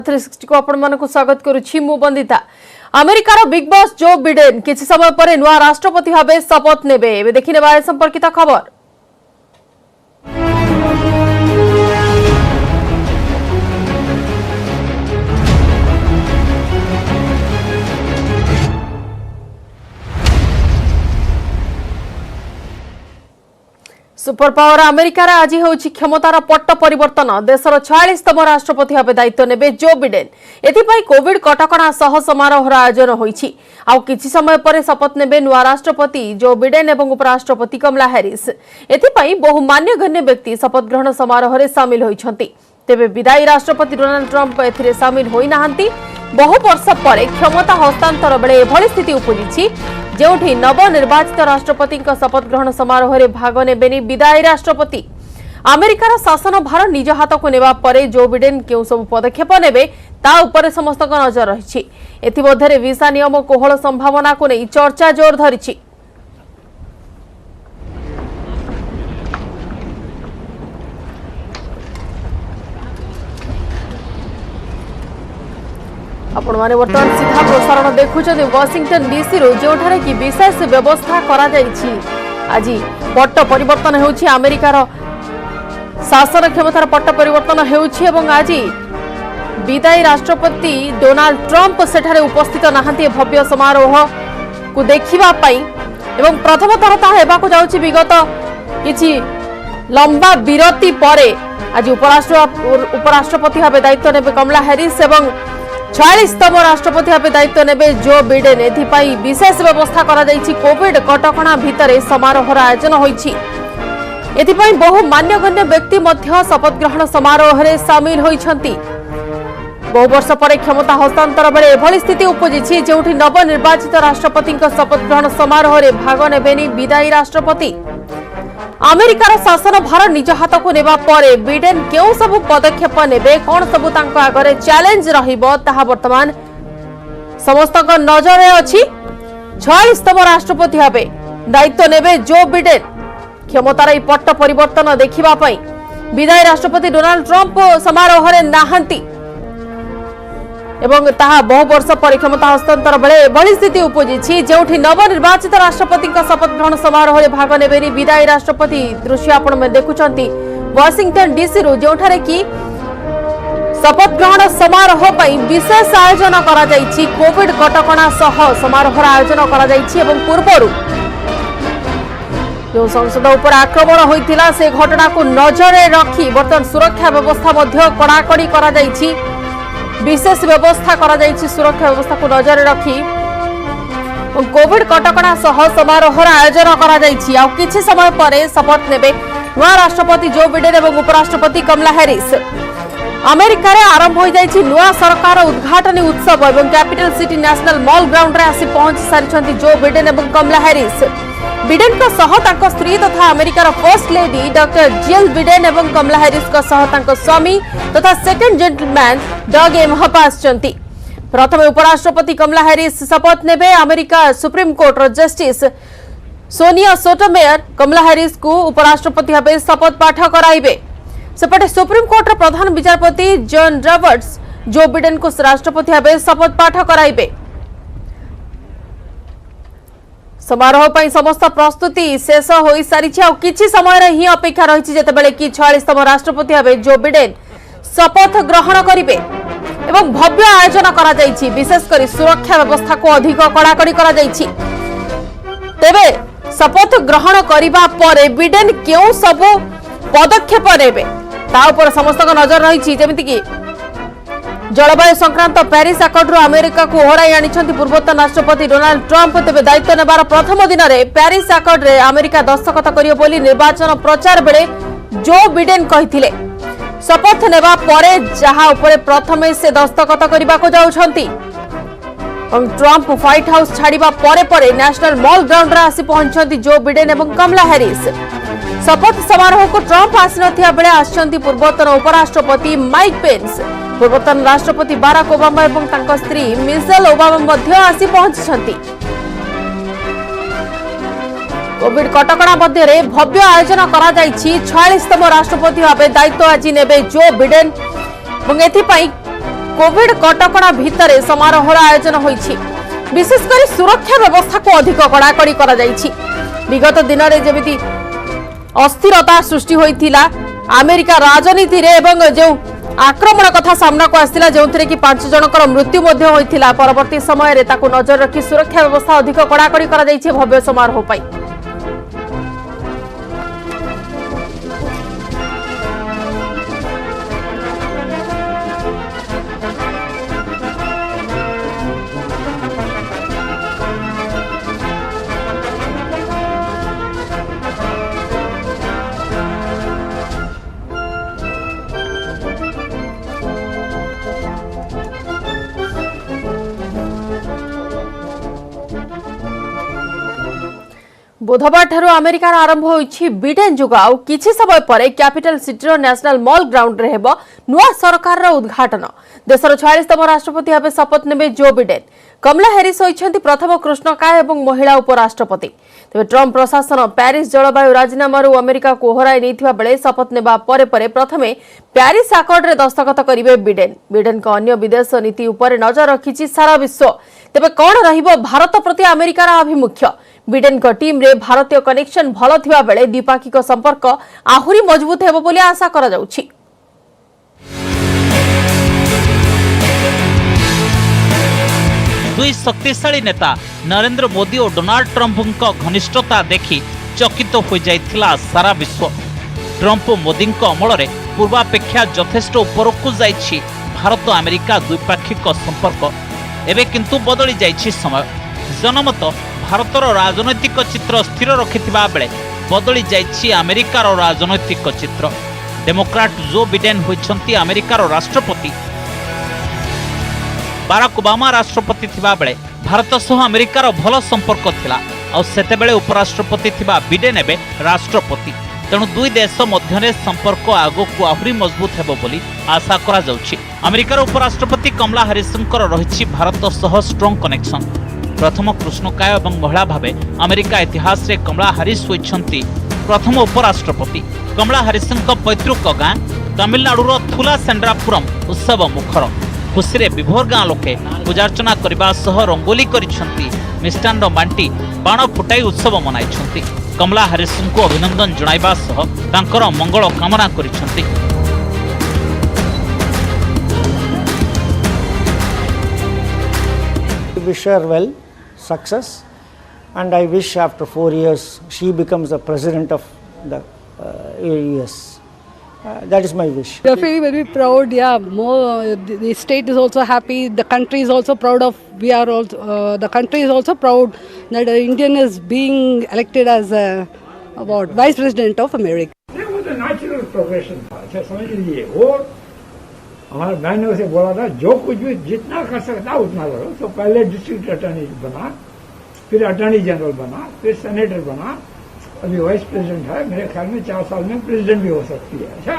360 को आपण मानक स्वागत करुछि मु बंदिता। अमेरिकार बिग बॉस जो बिडेन किछि समय पर नुआ राष्ट्रपति भाबे शपथ नेबे। एबे देखि नेबा संपर्कित खबर। सुपर पावर अमेरिकार आज होछि क्षमतार पट्ट परिवर्तन। देशर 46तम राष्ट्रपति भाव दायित्व नेबे जो बिडेन। एथिपाई कोविड कटकणा सह समारोह आयोजन होइछि। आउ किछि समय पर शपथ नेबे नुआ राष्ट्रपति जो बिडेन एवं उपराष्ट्रपति कमला हैरिस। एथिपाई बहु मान्यगण्य व्यक्ति शपथ ग्रहण समारोह रे शामिल होइछन्ति। तेबे विदायी राष्ट्रपति डोनाल्ड ट्रंप एथिरे शामिल होई नाहंती। बहु वर्ष पर क्षमता हस्तांतर बेले एभली स्थिति उपजिछि जेउठी नवनिर्वाचित राष्ट्रपति शपथ ग्रहण समारोह में भाग नेबेनी विदायी राष्ट्रपति। अमेरिकार शासन भार निज हाथ को नेबा परे जो बिडेन केउ सब पदक्षेप नेबे ता उपरे समस्त नजर रहिछि। एथिमध्यरे वीसा नियम कोहल संभावना को नै चर्चा जोर धरिछि। आपण माने वर्तमान सीधा प्रसारण देखुछथि वाशिंगटन डीसी रो जोठारे कि विशेष व्यवस्था करा जाइछि। आज पट्ट परिवर्तन हेउछि। अमेरिकार शासन क्षमतार पट्ट परिवर्तन हेउछि एवं आज विदायी राष्ट्रपति डोनाल्ड ट्रंप सेठारे उपस्थित नाहंती भव्य समारोह को देखिबा पई एवं प्रथम थर ता हेबाकू जाउछि विगत किछि लंबा विरति परे आज उपराष्ट्रपति भाबे दायित्व नेबे कमला हैरिस एवं 46तम राष्ट्रपति भाव दायित्व नेबे जो बिडेन। एथिपाई विशेष व्यवस्था करा जाइछि। कोविड कटकणा भितरे समारोह आयोजन होइछि। एथिपाई बहु मान्यगण्य व्यक्ति मध्य शपथ ग्रहण समारोह रे शामिल होइछन्ति। बहु वर्ष पर क्षमता हस्तांतर बेले एभली स्थिति उपजिछि जेउठी नवनिर्वाचित राष्ट्रपति शपथ ग्रहण समारोह रे भाग नेबेनी विदायी राष्ट्रपति। अमेरिकार शासन भार निज हाथ को नेबा परे बिडेन केउ सब पदक्षेप नेबे कोन सब तांको आगरे चैलेंज रहिबो ताहा वर्तमान समस्त नजर अछि। 46तम राष्ट्रपति भाबे दायित्व नेबे जो बिडेन। क्षमतार पट्ट परिवर्तन देखिबा पई विदायी राष्ट्रपति डोनाल्ड ट्रंप समारोह रे नाहंती एवं ताहा बहु वर्ष पर क्षमता हस्तांतर बेले एभली स्थिति उपजिछि जेउठी नवनिर्वाचित राष्ट्रपति शपथ ग्रहण समारोह रे भाग नेबेनी विदायी राष्ट्रपति। दृश्य आपण में देखुछन्ति वाशिंगटन डीसी रो जोठारे कि शपथ ग्रहण समारोह पई विशेष आयोजन करा जाइछि। कोविड कटकणा सह समारोह आयोजन करा जाइछि एवं पूर्वरु जो संसद उपर आक्रमण होइतिला से घटना को नजर रखी वर्तमान सुरक्षा व्यवस्था मध्य कड़ाकड़ी करा जाइछि। विशेष व्यवस्था करा जाइछि। सुरक्षा व्यवस्था को नजर रखी कोविड कटकणा सह समारोह आयोजन करा जाइछि। आ किछि समय पर शपथ नेबे नुआ राष्ट्रपति जो बिडेन एवं उपराष्ट्रपति कमला हैरिस। अमेरिका रे आरंभ हो जाइछि नुआ सरकार उद्घाटनी उत्सव एवं capital city national mall ground रे आसी पहुंच सारिछन्ति जो बिडेन एवं कमला हैरिस। बिडेन का सह तांको स्त्री तथा अमेरिकार first lady doctor Jill Biden एवं कमला हैरिस का सह तांको स्वामी तथा सेकंड जेंटलमैन डग एमहपास चंती। प्रथम उपराष्ट्रपति कमला हैरिस शपथ नेबे। America Supreme Court justice Sonia Sotomayor Kamala Harris को उपराष्ट्रपति भाबे शपथ पाठ कराइबे। सेपटे सुप्रीम कोर्ट प्रधान विचारपति जॉन रॉबर्ट्स जो बिडेन को राष्ट्रपति भाबे शपथ पाठ कराइबे। समारोह पई समस्त प्रस्तुति शेष होई सारिछि। आ किछि समय रे ही अपेक्षा रहिछि जेतेबेले कि 46तम राष्ट्रपति भाबे जो बिडेन शपथ ग्रहण करिवे एवं भव्य आयोजन करा जाइछि। विशेष करी सुरक्षा व्यवस्था को अधिक कड़ाकड़ी करा जाइछि। तेबे शपथ ग्रहण करिबा परे बिडेन केउ सब पदक्षेप नेबे ता ऊपर समस्त नजर रहिछि। जेमिति कि जलवायु संक्रांत पेरिस अकॉर्ड अमेरिका को हराई आनिछन्ति पूर्वतन राष्ट्रपति डोनाल्ड ट्रंप। तेबे दायित्व नेबार प्रथम दिन रे पेरिस अकॉर्ड रे अमेरिका दस्तखत करियो बोली निर्वाचन प्रचार बेले जो बिडेन कहिथिले। शपथ नेबा परे जहा उपरे प्रथमे से दस्तखत करिबा को जाउछन्ति। ट्रंप व्हाइट हाउस छाड़िबा परे परे नेशनल मॉल ग्राउंड रे आसी पहुंचन्ति जो बिडेन एवं कमला हैरिस। शपथ समारोह को ट्रंप आसिनथिया बेले आछन्ति पूर्वतन उपराष्ट्रपति माइक पेंस, पूर्वतन राष्ट्रपति बाराक ओबामा एवं तांको स्त्री मिशेल ओबामा मध्य आसी पहुंचछन्ति। कोविड कटकणा मध्य भव्य आयोजन करा जाइछि। 46तम राष्ट्रपति भाबे दायित्व आज नेबे जो बिडेन। एथिपाई कोविड कटकणा भितर समारोह आयोजन होइछि। विशेषकर सुरक्षा व्यवस्था को अधिक कड़ाकड़ी करा जाइछि। विगत दिन में जमिति अस्थिरता सृष्टि होइथिला अमेरिका राजनीति रे एवं जो आक्रमण कथा सामना को आसिला जो कि 5 जनकर मृत्यु मध्य होइथिला परवर्ती समय रे ताकू नजर रखी सुरक्षा व्यवस्था अधिक कड़ाकड़ी करा जाइछि भव्य समारोह पाई। बुधवार ठारू अमेरिकार आरंभ होइछि बिडेन जुग आउ किछि समय पर कैपिटल सिटीर नेशनल मॉल ग्राउंड रे हेबो नुआ सरकार उद्घाटन। देशर 46तम राष्ट्रपति भाव शपथ नेबे जो बिडेन। कमला हैरिस होइछन्ति प्रथम कृष्णकाय एवं महिला उपराष्ट्रपति। तेबे ट्रम्प प्रशासन पेरिस जलवायु राजीनामारू अमेरिका को हराई नैथिबा बेले शपथ नेबा परे परे प्रथमे पेरिस आकर्ड रे दस्तखत करिवे बिडेन। बिडेन को अन्य विदेश नीति उपर नजर रखिछि सारा विश्व। तेबे कोन रहिबो भारत प्रति अमेरिकार अभिमुख्य? बिडेन को टीम रे भारतीय कनेक्शन भल थिबा बेले द्विपाक्षिक संपर्क आहुरी मजबूत हेबो बोली आशा करा जाउछि। दुई शक्तिशाली नेता नरेंद्र मोदी और डोनाल्ड ट्रंप घनिष्ठता देखि चकित हो जाइथिला सारा विश्व। ट्रंप और मोदी अमल में पूर्वापेक्षा यथेष्ट उपरकू जाइछि भारत अमेरिका द्विपाक्षिक संपर्क। एबे किंतु बदली जाइछि समय। जनमत भारतर राजनैतिक चित्र स्थिर रखिथिबा बेले बदली जाइछि अमेरिकार राजनैतिक चित्र। डेमोक्राट जो बिडेन होइछन्ति अमेरिकार राष्ट्रपति। बाराक ओबामा राष्ट्रपति थिबा बेले भारत सह अमेरिकार भल संपर्क थिला और सेते बेले उपराष्ट्रपति थिबा बिडेन एबे राष्ट्रपति। तेणु दुई देश मध्य संपर्क आगक आहुरी मजबूत हेबो बोली आशा करा जाउछि। अमेरिकार उपराष्ट्रपति कमला हैरिसंकर रहिछि भारत सह स्ट्रॉन्ग कनेक्शन। प्रथम कृष्णकाय और महिला भावे अमेरिका इतिहास रे कमला हैरिस होइछन्ति प्रथम उपराष्ट्रपति। कमला हैरिसंक पैतृक गाँ तमिलनाडुर थुला सेंड्रापुरम उत्सव मुखर। खुशी रे विभोर गाँ लोके पूजार्चना करबा सह रंगोली करिसन्ति, मिष्टान्न बांटी बाण फुटाई उत्सव मनाइछन्ति। कमला हैरिसंको अभिनंदन जणाइबा सह तांकर मंगल कामना करिसन्ति। Wish her well, success, and I wish after 4 years she becomes the president of the US. That is my wish. We are feeling very proud. Yeah, more the state is also happy. The country is also proud of. We are also the country is also proud that an Indian is being elected as vice president of America. ये वो तो natural progression था। अच्छा समझ लीजिए। और हमारे मैंने उसे बोला था जो कुछ भी जितना कर सकता उतना करो। तो पहले डिस्ट्रिक्ट अटॉर्नी बना, फिर अटॉर्नी जनरल बना, फिर सेनेटर बना, अभी वाइस प्रेसिडेंट है। मेरे ख्याल में 4 साल में प्रेसिडेंट भी हो सकती है। अच्छा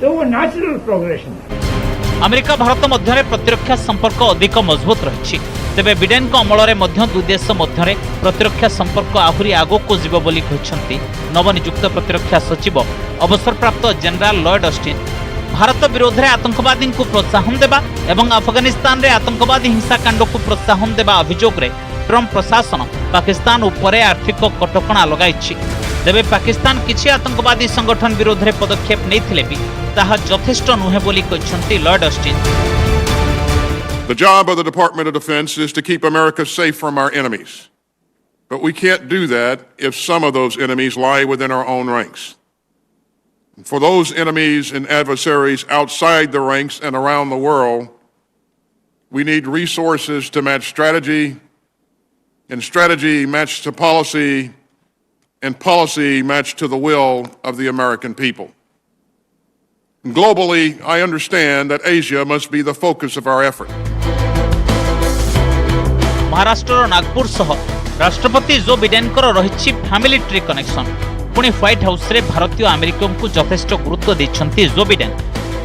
तो वो नेचुरल प्रोग्रेशन है। अमेरिका भारत मध्य प्रतिरक्षा संपर्क अधिक मजबूत रही। तेबे बिडेन अमल में दुई देश मध्य प्रतिरक्षा संपर्क आहुरी आगक जीव बोली कहते नवनियुक्त प्रतिरक्षा सचिव अवसरप्राप्त जनरल लॉयड ऑस्टिन। भारत विरोध में आतंकवादी को प्रोत्साहन देवा एवं अफगानिस्तान रे आतंकवादी हिंसाकांड को प्रोत्साहन देवा अभियोग रे ट्रंप प्रशासन पाकिस्तान उपरे आर्थिक कटकणा लगाइछि। तेबे पाकिस्तान किछि आतंकवादी संगठन विरोध में पदक्षेप नैथिले भी ताहा यथेष्ट नुहे बोली कहछन्ति Lloyd Austin. The job of the Department of Defense is to keep America safe from our enemies. But we can't do that if some of those enemies lie within our own ranks. For those enemies and adversaries outside the ranks and around the world, we need resources to match strategy, and strategy matched to policy, and policy matched to the will of the American people. Globally, I understand that Asia must be the focus of our effort. Maharashtra Nagpur सह राष्ट्रपति Joe Biden रही family tree connection. पुणी white house रे भारतीय American को यथेष्ट गुरुत्व देछन्ति Joe Biden.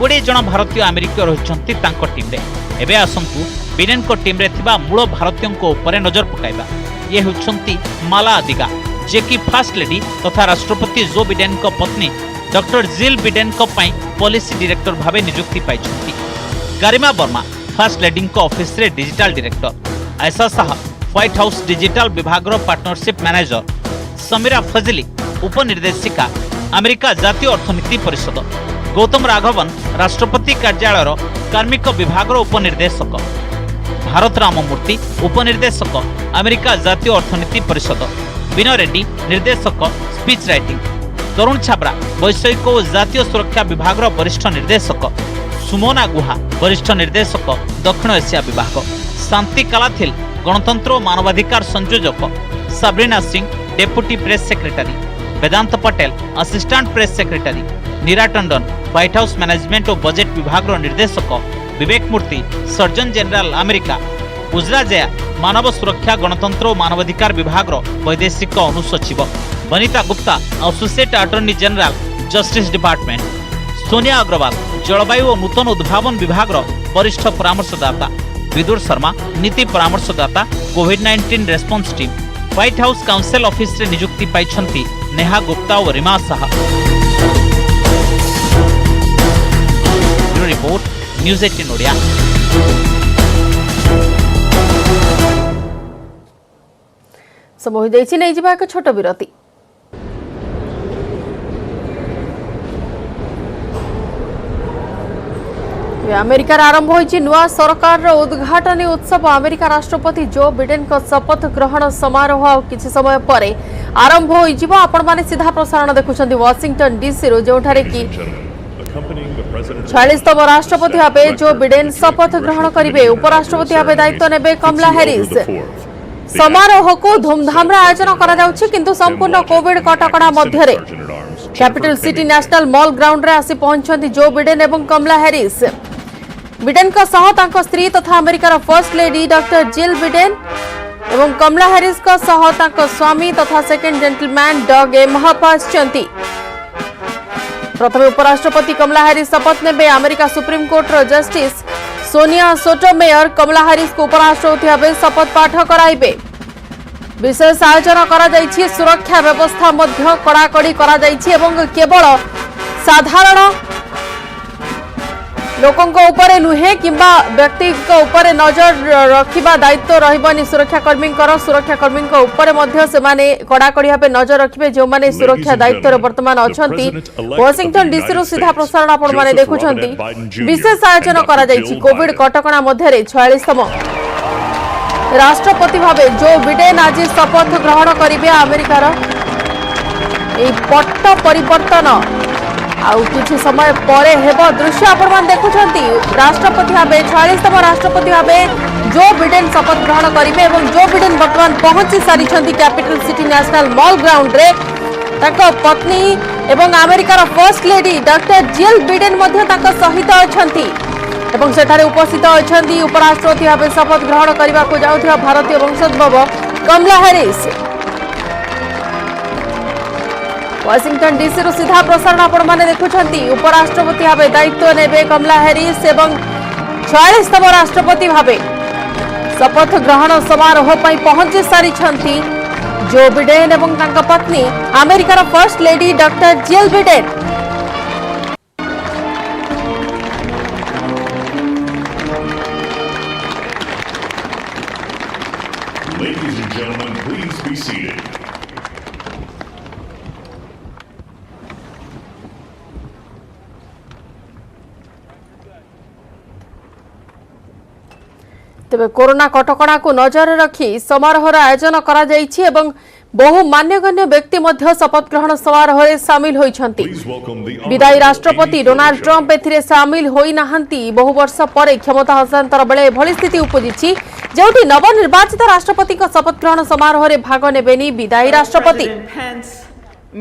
20 जन भारतीय अमेरिकीय रहिछन्ति तांको टीम रे। एबे आसंतु बिडेन को टीम रे थिबा मूल भारतीयों को ऊपर नजर पकाइबा। ये होछन्ति माला अदिगा जे कि फर्स्ट लेडी तथा राष्ट्रपति जो बिडेन को पत्नी डॉक्टर जिल बिडेन को पॉलिसी डायरेक्टर भावे नियुक्ति पाइछन्ति। गरिमा वर्मा फर्स्ट लेडी को ऑफिस रे digital director Aisha Shah White House digital विभाग रो पार्टनरशिप मैनेजर समीरा फजली उपनिर्देशिका अमेरिका जातीय अर्थनीति परिषद गौतम राघवन राष्ट्रपति कार्यालय कार्मिक विभाग उपनिर्देशक भारत राम मूर्ति उपनिर्देशक अमेरिका जातीय अर्थनीति परिषद विनय रेड्डी निर्देशक स्पीच राइटिंग तरुण छाब्रा वैषयिक और जातीय सुरक्षा विभाग वरिष्ठ निर्देशक सुमोना गुहा वरिष्ठ निर्देशक दक्षिण एशिया विभाग शांति कालाथिल गणतंत्र और मानवाधिकार संयोजक Sabrina Singh deputy press secretary Vedant Patel assistant press secretary Neera Tanden White House management और बजेट विभाग निर्देशक Vivek Murthy surgeon general America Uzra Zeya मानव सुरक्षा गणतंत्र और मानवाधिकार विभाग वैदेशिक अनुसचिव Vanita Gupta associate attorney general justice department Sonia Agarwal जलवायु और नूतन उद्भावन विभाग वरिष्ठ परामर्शदाता विदुर शर्मा नीति परामर्शदाता कोविड-19 response team White House council office रे नियुक्ति पाइछंती नेहा गुप्ता और रीमा साहा। Report news 18 Odia. समय देछि नै जिबा एक छोट विरति। अमेरिकार आरंभ होइछि नुआ सरकार उद्घाटनी उत्सव अमेरिका राष्ट्रपति जो बिडेन का शपथ ग्रहण समारोह किछि समय परे आरंभ होइजिबो। आपण माने सीधा प्रसारण देखुछन्ती वाशिंगटन डीसी रो जोठारे कि 46तम राष्ट्रपति भावे जो बिडेन शपथ ग्रहण करिवे। उपराष्ट्रपति भावे दायित्व नेबे कमला हैरिस। समारोह को धूमधाम आयोजन करा जाउछि किंतु संपूर्ण कोविड कटकड़ा मध्यरे capital city national mall ground रे आसी पहुंचंती जो बिडेन एवं कमला हैरिस। बिडेन का सह तांको स्त्री तथा अमेरिकार first lady doctor Jill Biden एवं कमला हैरिस का सह तांको स्वामी तथा सेकेंड जेंटलमैन डग एमहफ आछंती। प्रथम उपराष्ट्रपति कमला हैरिस शपथ नेबे। अमेरिका सुप्रीम कोर्ट रो justice Sonia Sotomayor Kamala Harris को उपराष्ट्रपति भावे शपथ पाठ कराइबे। विशेष आयोजन करा जाइछि। सुरक्षा व्यवस्था मध्य कड़ाकड़ी करा जाइछि एवं केवल साधारण लोकों उपरे नुहे किंबा व्यक्ति उपरे नजर रखिबा दायित्व रहिबनी सुरक्षाकर्मी उपरे मध्य सेमाने कड़ाकड़ी भावे नजर रखिबे जो माने सुरक्षा दायित्व रे वर्तमान अछंती। वाशिंगटन डीसी रो सीधा प्रसारण आपण माने देखुछंती। विशेष आयोजन करा जाइछि। कोविड कटकणा मध्यरे 46तम राष्ट्रपति भावे जो बिडेन आज शपथ ग्रहण करिवे। अमेरिकार ए पट्ट परिवर्तन आउ किछि समय परे हेबो। दृश्य आपण देखुछंती। राष्ट्रपति भावे 46तम राष्ट्रपति भावे जो बिडेन शपथ ग्रहण करिवे एवं जो बिडेन वर्तमान पहुंची सारिछंती capital city national mall ground रे। ताको पत्नी एवं अमेरिकार first lady doctor Jill Biden मध्ये ताको सहित अछंती एवं सेठारे उपस्थित अछंती उपराष्ट्रपति भावे शपथ ग्रहण करबा को जाउथिबा भारतीय वंशोद्भव कमला हैरिस। वाशिंगटन डीसी रो सीधा प्रसारण आपण माने देखुछंती। उपराष्ट्रपति भावे दायित्व नेबे कमला हैरिस एवं 46तम राष्ट्रपति भावे शपथ ग्रहण समारोह पई पहुंची सारिछंती जो बिडेन एवं तांका पत्नी अमेरिकार first lady doctor Jill Biden. Ladies and gentlemen, please be seated. तेबे कोरोना कटकणा को नजर रखी समारोह आयोजन करा जाइछि एवं बहु मान्यगण्य व्यक्ति मध्य शपथ ग्रहण समारोह रे शामिल होइछंती। विदायी राष्ट्रपति डोनाल्ड ट्रंप एथिरे शामिल होई नाहंती। बहु वर्ष परे क्षमता हस्तांतर बेले एभली स्थिति उपजिछि जेउठी नवनिर्वाचित राष्ट्रपति को शपथ ग्रहण समारोह रे भाग नेबेनी विदायी राष्ट्रपति।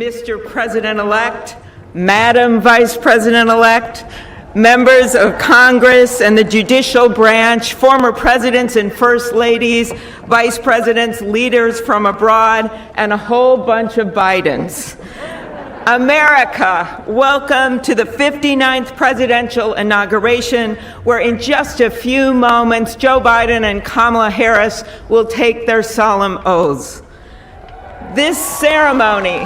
Mr. President-elect, Madam Vice President-elect, members of Congress and the judicial branch, former presidents and first ladies, vice presidents, leaders from abroad, and a whole bunch of Bidens. America, welcome to the 59th presidential inauguration, where in just a few moments, Joe Biden and Kamala Harris will take their solemn oaths. This ceremony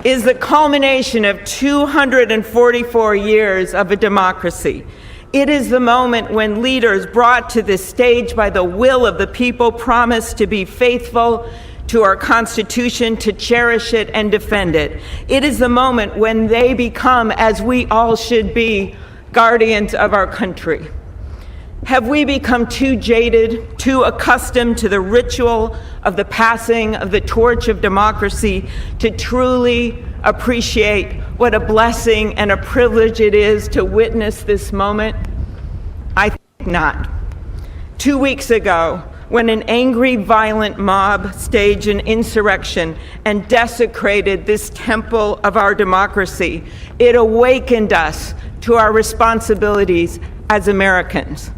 is the culmination of 244 years of a democracy. It is the moment when leaders brought to this stage by the will of the people promise to be faithful to our Constitution, to cherish it and defend it. It is the moment when they become, as we all should be, guardians of our country. Have we become too jaded, too accustomed to the ritual of the passing of the torch of democracy to truly appreciate what a blessing and a privilege it is to witness this moment? I think not. 2 weeks ago, when an angry, violent mob staged an insurrection and desecrated this temple of our democracy, it awakened us to our responsibilities as Americans.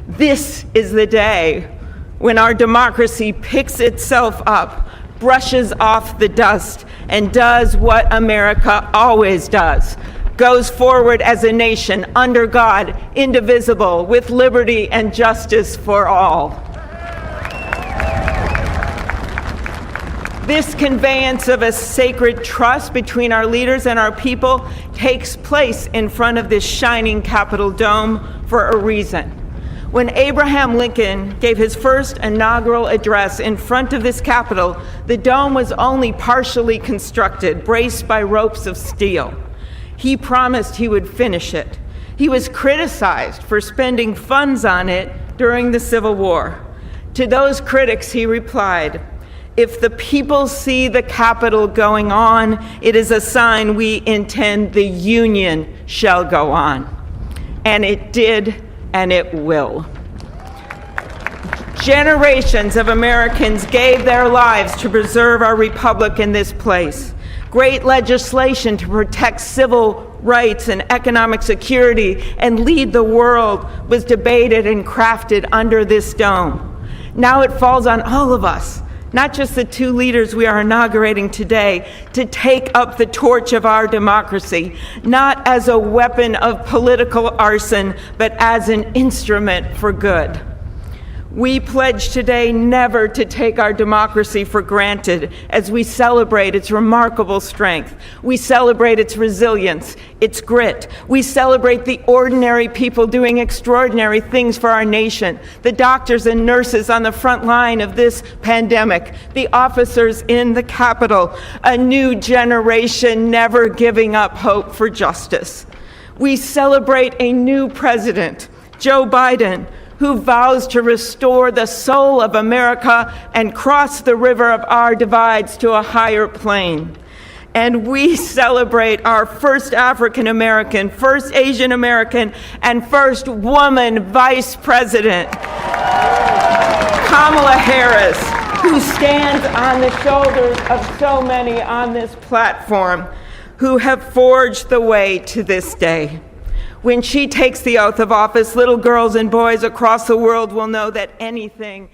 This is the day when our democracy picks itself up, brushes off the dust, and does what America always does: goes forward as a nation under God, indivisible, with liberty and justice for all. This conveyance of a sacred trust between our leaders and our people takes place in front of this shining Capitol dome for a reason. When Abraham Lincoln gave his first inaugural address in front of this Capitol, the dome was only partially constructed, braced by ropes of steel. He promised he would finish it. He was criticized for spending funds on it during the Civil War. To those critics, he replied, "If the people see the Capitol going on, it is a sign we intend the Union shall go on." And it did, and it will. Generations of Americans gave their lives to preserve our republic in this place. Great legislation to protect civil rights and economic security and lead the world was debated and crafted under this dome. Now it falls on all of us, not just the two leaders we are inaugurating today, to take up the torch of our democracy, not as a weapon of political arson, but as an instrument for good. We pledge today never to take our democracy for granted as we celebrate its remarkable strength. We celebrate its resilience, its grit. We celebrate the ordinary people doing extraordinary things for our nation, the doctors and nurses on the front line of this pandemic, the officers in the Capitol, a new generation never giving up hope for justice. We celebrate a new president, Joe Biden, who vows to restore the soul of America and cross the river of our divides to a higher plane. And we celebrate our first African American, first Asian American, and first woman vice president, Kamala Harris, who stands on the shoulders of so many on this platform who have forged the way to this day. When she takes the oath of office, little girls and boys across the world will know that anything